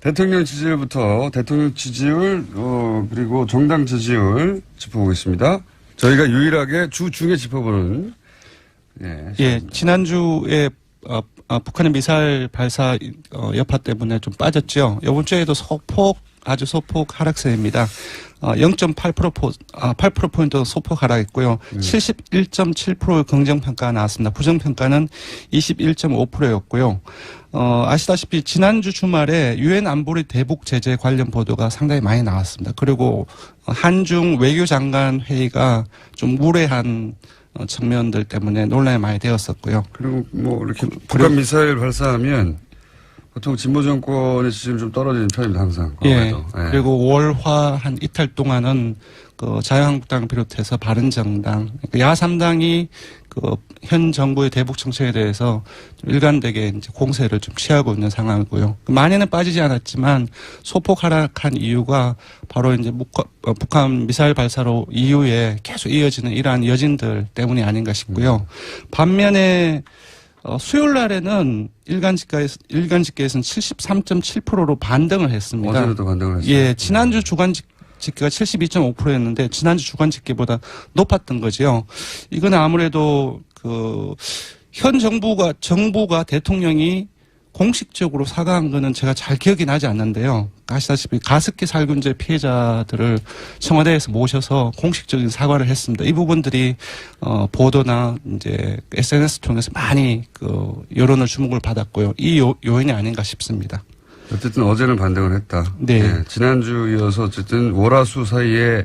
대통령 지지율부터 대통령 지지율, 그리고 정당 지지율 짚어보겠습니다. 저희가 유일하게 주 중에 짚어보는. 예, 지난주에 북한의 미사일 발사 여파 때문에 좀 빠졌죠. 이번 주에도 아주 소폭 하락세입니다. 8%포인트 소폭 하락했고요. 71.7%의 긍정평가가 나왔습니다. 부정평가는 21.5%였고요. 아시다시피 지난주 주말에 유엔 안보리 대북 제재 관련 보도가 상당히 많이 나왔습니다. 그리고 한중 외교장관 회의가 좀 무례한 측면들 때문에 논란이 많이 되었었고요. 그리고 뭐 이렇게 북한 미사일 발사하면 보통 진보 정권의 지지율이 좀 떨어지는 편입니다, 항상. 예. 그리고 월화 한 이틀 동안은 그 자유한국당을 비롯해서 바른정당, 야3당이 그 현 정부의 대북 정책에 대해서 좀 일관되게 이제 공세를 좀 취하고 있는 상황이고요. 많이는 빠지지 않았지만 소폭 하락한 이유가 바로 이제 북한 미사일 발사로 이후에 계속 이어지는 이러한 여진들 때문이 아닌가 싶고요. 반면에 수요일 날에는 일간 집계에서는 73.7%로 반등을 했습니다. 어제도 반등을 했어요. 예, 지난주 주간 집계가 72.5%였는데 지난주 주간 집계보다 높았던 거죠. 이건 아무래도 현 정부가 대통령이 공식적으로 사과한 거는 제가 잘 기억이 나지 않는데요. 아시다시피 가습기 살균제 피해자들을 청와대에서 모셔서 공식적인 사과를 했습니다. 이 부분들이 보도나 이제 SNS 통해서 많이 여론의 주목을 받았고요. 이 요인이 아닌가 싶습니다. 어쨌든 어제는 반등을 했다. 네. 네. 지난주 이어서 어쨌든 월화수 사이에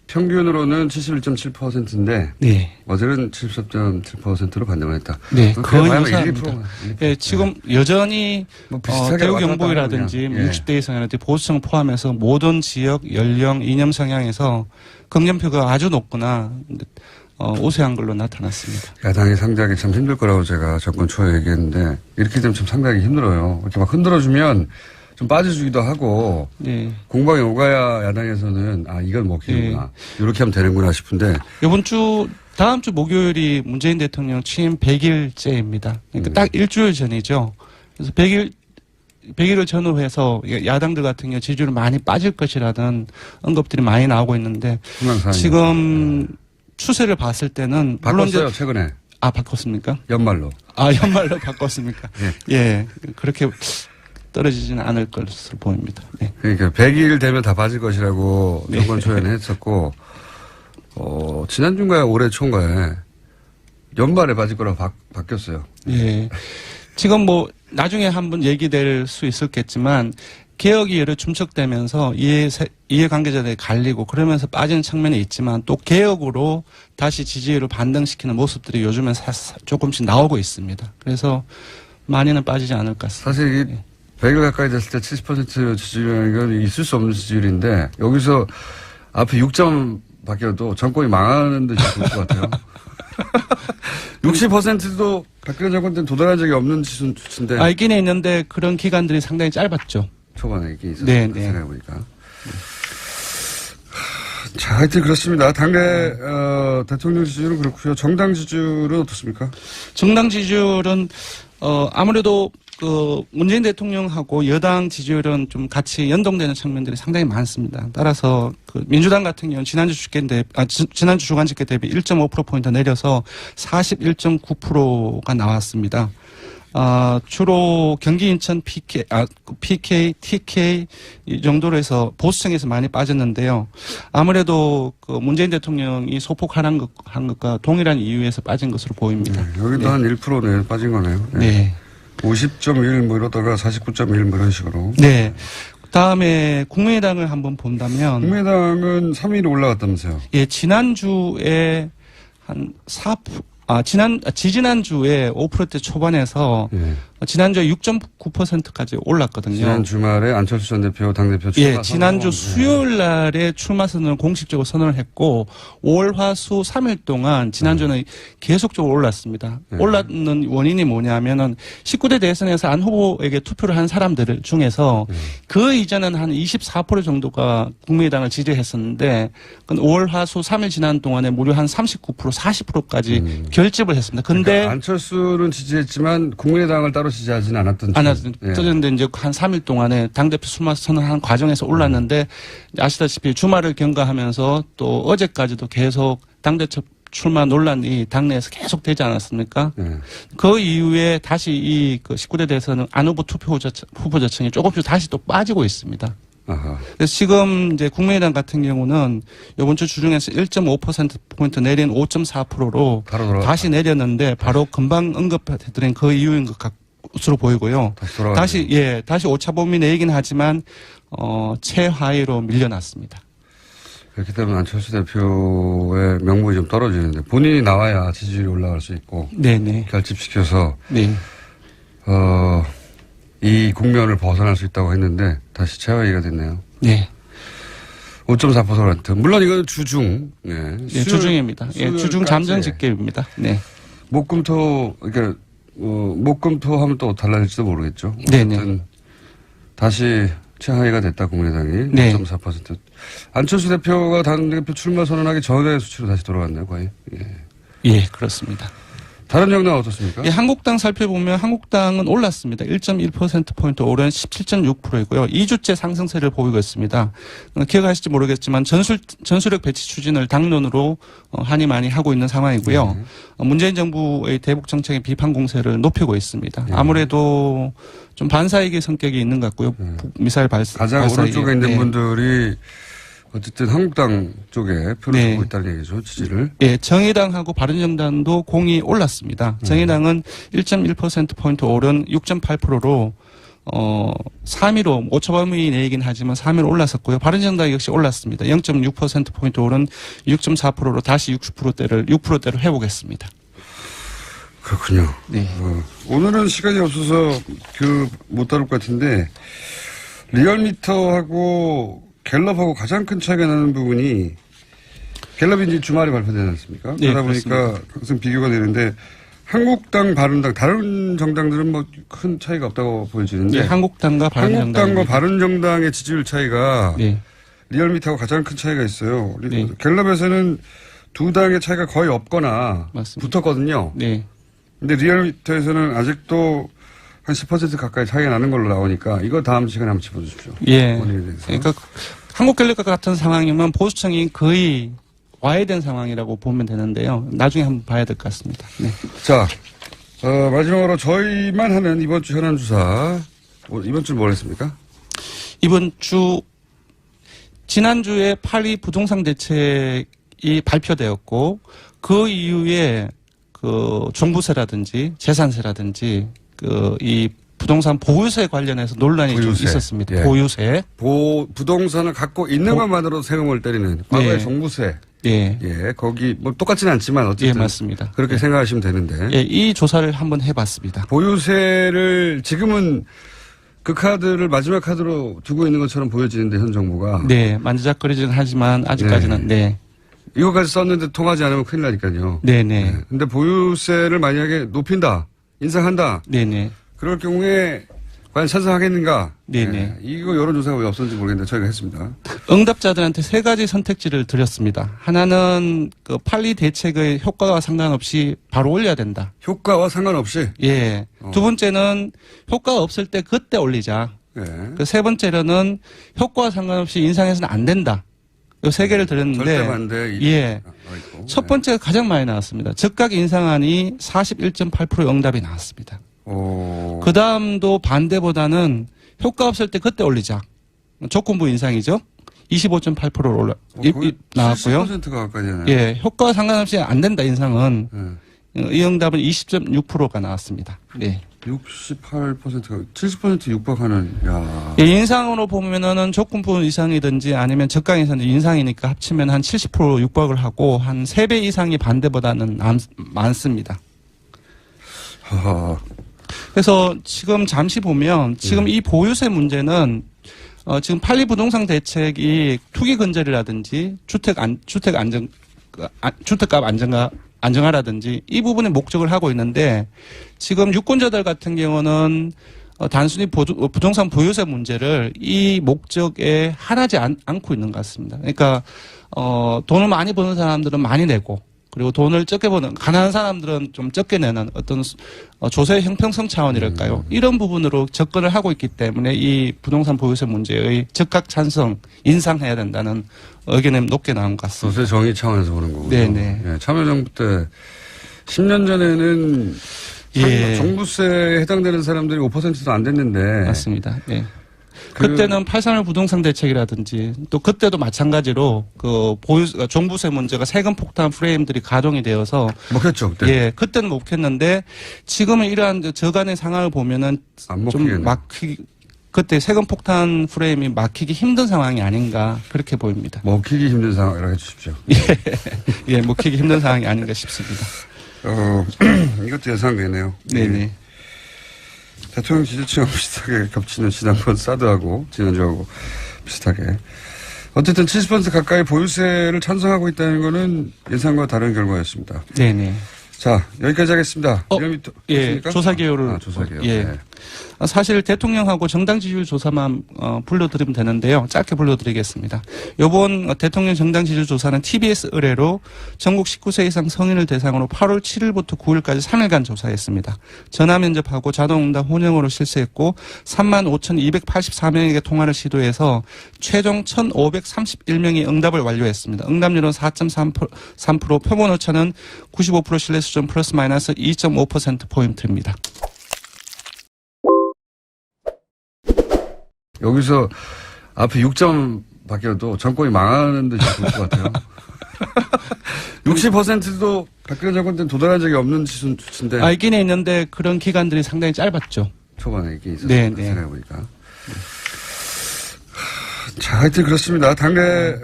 평균으로는 71.7%인데 네. 어제는 73.7%로 반등을 했다. 네, 그건 유사합니다. 1%. 예, 지금 여전히 뭐 대우 경북이라든지 60대 이상이라든지 보수층 포함해서 모든 지역, 연령, 이념 성향에서 긍정표가 아주 높거나 우세한 걸로 나타났습니다. 야당이 상대하기 참 힘들 거라고 제가 정권 초에 얘기했는데 이렇게 되면 참 상대하기 힘들어요. 이렇게 막 흔들어주면 좀 빠져주기도 하고 네. 공방이 오가야 야당에서는 이건 먹히는구나. 네. 이렇게 하면 되는구나 싶은데 다음 주 목요일이 문재인 대통령 취임 100일째입니다. 그러니까 딱 일주일 전이죠. 그래서 100일을 전후로 해서 야당들 같은 경우 지지율이 많이 빠질 것이라는 언급들이 많이 나오고 있는데 지금 추세를 봤을 때는 바꿨어요 최근에. 바꿨습니까? 연말로. 연말로 바꿨습니까? 네. 예, 그렇게 떨어지지는 않을 것으로 보입니다. 네. 그러니까 100일 되면 다 빠질 것이라고 정권 초에는 했었고 지난주인가요? 올해 초인가요? 연말에 빠질 거라고 바뀌었어요. 예. 지금 뭐 나중에 한번 얘기될 수 있었겠지만 개혁이 여러 축적되면서 이해관계자들이 갈리고 그러면서 빠지는 측면이 있지만 또 개혁으로 다시 지지율을 반등시키는 모습들이 요즘엔 조금씩 나오고 있습니다. 그래서 많이는 빠지지 않을 것 같습니다. 사실 100일 가까이 됐을 때 70% 지지율이라는 건 있을 수 없는 지지율인데 여기서 앞에 6점 바뀌어도 정권이 망하는 데 좋을 것 같아요. 60%도 박근혜 정권 때는 도달한 적이 없는 수치인데. 있긴 있는데 그런 기간들이 상당히 짧았죠. 초반에 이게 있었어요. 네. 생각해보니까. 자, 하여튼 그렇습니다. 당내 대통령 지지율은 그렇고요. 정당 지지율은 어떻습니까? 정당 지지율은 아무래도 문재인 대통령하고 여당 지지율은 좀 같이 연동되는 측면들이 상당히 많습니다. 따라서 민주당 같은 경우는 지난주 주간 집계 대비 1.5%포인트 내려서 41.9%가 나왔습니다. 주로 경기 인천 PK, TK 이 정도로 해서 보수층에서 많이 빠졌는데요. 아무래도 문재인 대통령이 소폭 한 것과 동일한 이유에서 빠진 것으로 보입니다. 네, 여기도 한 1% 빠진 거네요. 네. 50.1 뭐 이러다가 49.1 뭐 이런 식으로. 네. 그다음에 국민의당을 한번 본다면 국민의당은 3위로 올라갔다면서요. 예, 지난주에 한 4%, 지지난주에 5%대 초반에서 지난주에 6.9%까지 올랐거든요. 지난 주말에 안철수 전 대표 당대표 출마 예, 지난주 수요일 날에 출마 선언을 공식적으로 선언을 했고 5월 화수 3일 동안 지난주는 계속적으로 올랐습니다. 올랐는 원인이 뭐냐면은 19대 대선에서 안 후보에게 투표를 한 사람들 중에서 그 이전은 한 24% 정도가 국민의당을 지지했었는데 5월 화수 3일 지난 동안에 무려 한 39%, 40%까지 결집을 했습니다. 근데 그러니까 안철수는 지지했지만 국민의당을 따로 지지하지는 않았던. 떨어졌는데 이제 한 3일 동안에 당대표 출마 선언하는 과정에서 올랐는데 아시다시피 주말을 경과하면서 또 어제까지도 계속 당대표 출마 논란이 당내에서 계속 되지 않았습니까? 그 이후에 다시 이 19대 대선은 안 후보 투표 후보자층이 조금씩 다시 또 빠지고 있습니다. 아하. 그래서 지금 이제 국민의당 같은 경우는 이번 주 주중에서 1.5%포인트 내린 5.4%로 다시 내렸는데 바로 금방 언급해드린 그 이유인 것으로 보이고요. 다시 5차 범위 내이긴 하지만, 최하위로 밀려났습니다. 그렇기 때문에 안철수 대표의 명분이 좀 떨어지는데 본인이 나와야 지지율이 올라갈 수 있고. 네네. 결집시켜서. 네. 이 국면을 벗어날 수 있다고 했는데 다시 최하위가 됐네요. 네. 5.4%. 물론 이건 주중. 네. 주중입니다. 주중 잠정 집계입니다. 네. 목금토, 그러니까, 목금토 하면 또 달라질지도 모르겠죠. 네네. 다시 최하위가 됐다, 국민의당이. 네. 5.4%. 안철수 대표가 당대표 출마 선언하기 전의 수치로 다시 돌아갔네요, 거의. 예, 그렇습니다. 다른 정당은 어떻습니까? 예, 한국당 살펴보면 한국당은 올랐습니다. 1.1%포인트 오른 17.6%이고요. 2주째 상승세를 보이고 있습니다. 기억하실지 모르겠지만 전술핵 배치 추진을 당론으로 하니 많이 하고 있는 상황이고요. 문재인 정부의 대북 정책의 비판 공세를 높이고 있습니다. 아무래도 좀 반사이기 성격이 있는 것 같고요. 미사일 발사. 가장 오른쪽에 있는 분들이 어쨌든 한국당 쪽에 표를 두고 있다는 얘기죠, 지지를. 예, 정의당하고 바른정당도 공이 올랐습니다. 정의당은 1.1%포인트 오른 6.8%로, 3위로, 5차 범위 내이긴 하지만 3위로 올랐었고요. 바른정당 역시 올랐습니다. 0.6%포인트 오른 6.4%로 다시 6%대를 회복했습니다. 그렇군요. 네. 오늘은 시간이 없어서 못 다룰 것 같은데, 리얼미터하고 갤럽하고 가장 큰 차이가 나는 부분이 갤럽이 이제 주말에 발표되지 않습니까? 네, 그러다 보니까 그렇습니다. 항상 비교가 되는데 한국당, 바른당 다른 정당들은 뭐 큰 차이가 없다고 보여지는데 네, 한국당과 바른정당의 지지율 차이가 리얼미터하고 가장 큰 차이가 있어요. 갤럽에서는 두 당의 차이가 거의 없거나 붙었거든요. 네. 근데 리얼미터에서는 아직도 한 10% 가까이 차이가 나는 걸로 나오니까 이거 다음 시간에 한번 짚어주십시오. 예. 그러니까 한국갤럽과 같은 상황이면 보수층이 거의 와해된 상황이라고 보면 되는데요. 나중에 한번 봐야 될 것 같습니다. 네. 자, 마지막으로 저희만 하는 이번 주 현안 조사. 이번 주 뭘 했습니까? 이번 주 지난주에 8.2 부동산 대책이 발표되었고 그 이후에 종부세라든지 재산세라든지 이 부동산 보유세 관련해서 논란이 좀 있었습니다. 예. 보유세. 부동산을 갖고 있는 것만으로 세금을 때리는 과거의 종부세. 예. 거기 뭐 똑같지는 않지만 어쨌든. 예, 맞습니다. 그렇게 생각하시면 되는데. 예, 이 조사를 한번 해봤습니다. 보유세를 지금은 그 카드를 마지막 카드로 두고 있는 것처럼 보여지는데 현 정부가. 네, 만지작거리지는 하지만 아직까지는 이거까지 썼는데 통하지 않으면 큰일 나니까요. 네네. 근데 보유세를 만약에 높인다. 인상한다. 네네. 그럴 경우에 과연 찬성하겠는가? 네네. 이거 여론조사가 왜 없었는지 모르겠는데 저희가 했습니다. 응답자들한테 세 가지 선택지를 드렸습니다. 하나는 8.2 대책의 효과와 상관없이 바로 올려야 된다. 효과와 상관없이? 예. 두 번째는 효과가 없을 때 그때 올리자. 세 번째로는 효과와 상관없이 인상해서는 안 된다. 이 세 개를 드렸는데. 절대 반대. 예. 첫 번째가 가장 많이 나왔습니다. 즉각 인상안이 41.8% 응답이 나왔습니다. 그 다음도 반대보다는 효과 없을 때 그때 올리자. 조건부 인상이죠. 25.8%로 나왔고요. 70%가 가까이 되네요. 예. 효과와 상관없이 안 된다 인상은. 이 응답은 20.6%가 나왔습니다. 네. 68%가 70% 육박하는. 야. 예, 인상으로 보면은 조건부 이상이든지 아니면 적강 이상이 인상이니까 합치면 한 70% 육박을 하고 한 3배 이상이 반대보다는 많습니다. 그래서 지금 잠시 보면 지금 이 보유세 문제는 지금 8.2 부동산 대책이 투기 근절이라든지 주택값 안정화라든지 이 부분에 목적을 하고 있는데 지금 유권자들 같은 경우는 단순히 부동산 보유세 문제를 이 목적에 한하지 않고 있는 것 같습니다. 그러니까 돈을 많이 버는 사람들은 많이 내고 그리고 돈을 적게 버는 가난한 사람들은 좀 적게 내는 어떤 조세의 형평성 차원이랄까요. 이런 부분으로 접근을 하고 있기 때문에 이 부동산 보유세 문제의 적극 찬성 인상해야 된다는 의견이 높게 나온 것 같습니다. 조세 정의 차원에서 보는 거군요. 네네. 예, 참여정부 때 10년 전에는 예. 종부세에 해당되는 사람들이 5%도 안 됐는데. 맞습니다. 예. 그때는 831 부동산 대책이라든지 또 그때도 마찬가지로 그 종부세 문제가 세금 폭탄 프레임들이 가동이 되어서 먹혔죠 그때. 예, 그때는 먹혔는데 지금은 이러한 저간의 상황을 보면은 안 좀 먹히겠네. 그때 세금 폭탄 프레임이 막히기 힘든 상황이 아닌가 그렇게 보입니다. 먹히기 힘든 상황이라고 해주십시오. 예, 먹히기 힘든 상황이 아닌가 싶습니다. 이것도 예상되네요. 네네. 대통령 지지층하고 비슷하게 겹치는 지난번 사드하고 지난주하고 비슷하게. 어쨌든 70% 가까이 보유세를 찬성하고 있다는 것은 예상과 다른 결과였습니다. 네네. 자, 여기까지 하겠습니다. 예, 조사 개요를. 조사 개요. 예. 네. 사실 대통령하고 정당 지지율 조사만 불러드리면 되는데요. 짧게 불러드리겠습니다. 이번 대통령 정당 지지율 조사는 TBS 의뢰로 전국 19세 이상 성인을 대상으로 8월 7일부터 9일까지 3일간 조사했습니다. 전화 면접하고 자동응답 혼영으로 실시했고 35,284명에게 통화를 시도해서 최종 1,531명이 응답을 완료했습니다. 응답률은 4.3%, 표본 오차는 95% 신뢰 수준 플러스 마이너스 2.5%포인트입니다. 여기서 앞에 6점 바뀌어도 정권이 망하는 듯이 보일 것 같아요. 60%도 박근혜 정권 때는 도달한 적이 없는 수치인데. 있긴 있는데 그런 기간들이 상당히 짧았죠. 초반에 있긴 있었어요. 네. 생각해보니까. 자, 하여튼 그렇습니다. 당내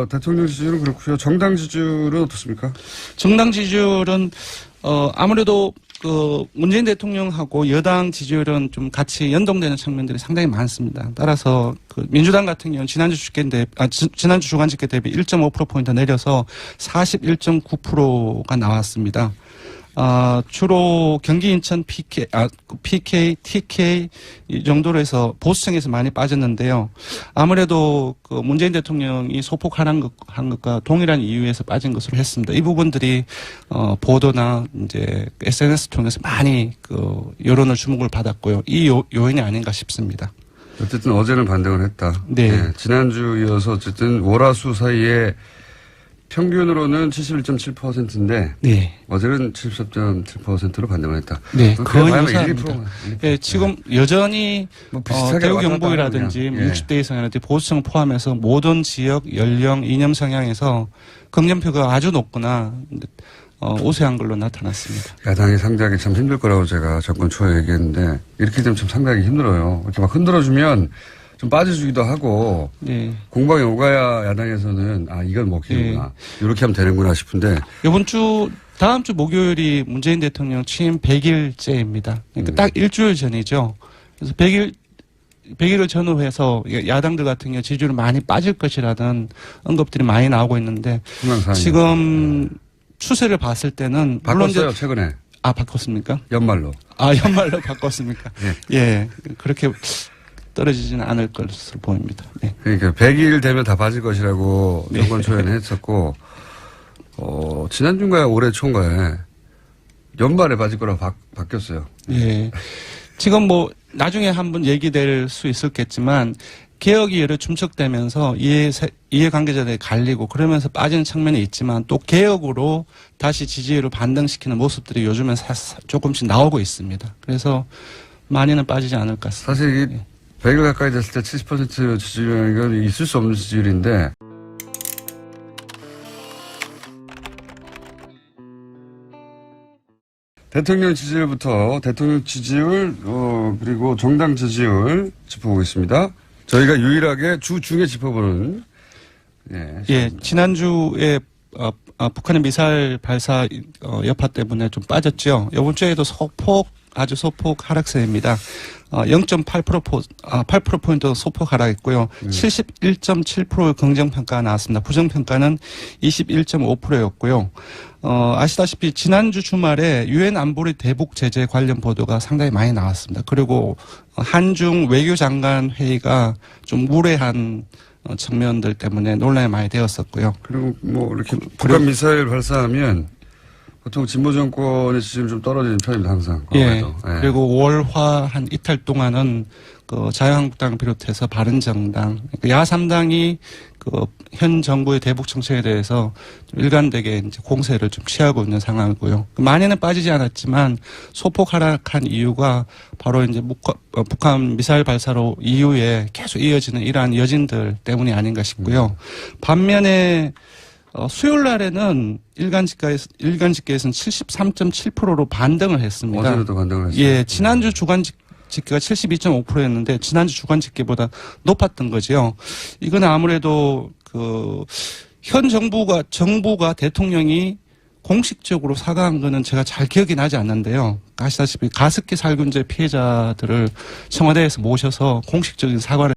대통령 지지율은 그렇고요. 정당 지지율은 어떻습니까? 정당 지지율은 아무래도 그 문재인 대통령하고 여당 지지율은 좀 같이 연동되는 측면들이 상당히 많습니다. 따라서 그 민주당 같은 경우는 지난주 주간 집계 대비 1.5%포인트 내려서 41.9%가 나왔습니다. 주로 경기 인천 PK, TK 이 정도로 해서 보수층에서 많이 빠졌는데요. 아무래도 그 문재인 대통령이 소폭 한 것과 동일한 이유에서 빠진 것으로 했습니다. 이 부분들이 보도나 이제 SNS 통해서 많이 그 여론을 주목을 받았고요. 이 요인이 아닌가 싶습니다. 어쨌든 어제는 반등을 했다. 네. 네. 지난주 이어서 어쨌든 월화수 사이에 평균으로는 71.7%인데 네. 어제는 74.7%로 반등을 했다. 네, 그건 1%. 예, 지금 여전히 뭐 비슷하게 대우 왔다 갔다 경북이라든지 하는군요. 60대 이상이라든지 보수층 포함해서 모든 지역, 연령, 이념 성향에서 긍정표가 아주 높거나 우세한 걸로 나타났습니다. 야당이 상대하기 참 힘들 거라고 제가 정권 초에 얘기했는데 이렇게 되면 참 상대하기 힘들어요. 이렇게 막 흔들어주면 좀 빠져주기도 하고 네. 공방이 오가야 야당에서는 이건 먹히는구나. 이렇게 하면 되는구나 싶은데 다음 주 목요일이 문재인 대통령 취임 100일째입니다. 그러니까 딱 일주일 전이죠. 그래서 100일을 전후로 해서 야당들 같은 경우 지지율이 많이 빠질 것이라는 언급들이 많이 나오고 있는데 지금 추세를 봤을 때는 바꿨어요 최근에. 바꿨습니까? 연말로. 연말로 바꿨습니까? 네. 예, 그렇게 떨어지지는 않을 것으로 보입니다. 네. 그러니까 100일 되면 다 빠질 것이라고 네. 정권 초에는 했었고 지난주인가요? 올해 초인가요? 연말에 빠질 거라고 바뀌었어요. 예. 지금 나중에 한번 얘기될 수 있었겠지만 개혁이 여러 중첩되면서 이해관계자들이 갈리고 그러면서 빠지는 측면이 있지만 또 개혁으로 다시 지지율을 반등시키는 모습들이 요즘엔 조금씩 나오고 있습니다. 그래서 많이는 빠지지 않을 것 같습니다. 사실 이게 100일 가까이 됐을 때 70% 지지율이라는 건 있을 수 없는 지지율인데 대통령 지지율부터 대통령 지지율 그리고 정당 지지율 짚어보겠습니다. 저희가 유일하게 주 중에 짚어보는 지난주에 북한의 미사일 발사 여파 때문에 좀 빠졌죠. 이번 주에도 아주 소폭 하락세입니다. 8%포인트 소폭 하락했고요. 71.7%의 긍정평가가 나왔습니다. 부정평가는 21.5%였고요. 아시다시피 지난주 주말에 유엔 안보리 대북 제재 관련 보도가 상당히 많이 나왔습니다. 그리고 한중 외교장관 회의가 좀 무례한 측면들 때문에 논란이 많이 되었었고요. 그리고 뭐 이렇게 북한 미사일 발사하면 보통 진보 정권의 지지율이 좀 떨어지는 편입니다, 항상. 예. 예. 그리고 월화 한 이탈 동안은 그 자유한국당을 비롯해서 바른정당, 그러니까 야3당이 그 현 정부의 대북 정책에 대해서 좀 일관되게 이제 공세를 좀 취하고 있는 상황이고요. 많이는 빠지지 않았지만 소폭 하락한 이유가 바로 이제 북한 미사일 발사로 이후에 계속 이어지는 이러한 여진들 때문이 아닌가 싶고요. 반면에 수요일 날에는 일간 집계에서는 73.7%로 반등을 했습니다. 어제도 반등을 했어요. 예, 지난주 주간 집계가 72.5%였는데 지난주 주간 집계보다 높았던 거죠. 이건 아무래도 그 현 정부가 대통령이 공식적으로 사과한 거는 제가 잘 기억이 나지 않는데요. 아시다시피 가습기 살균제 피해자들을 청와대에서 모셔서 공식적인 사과를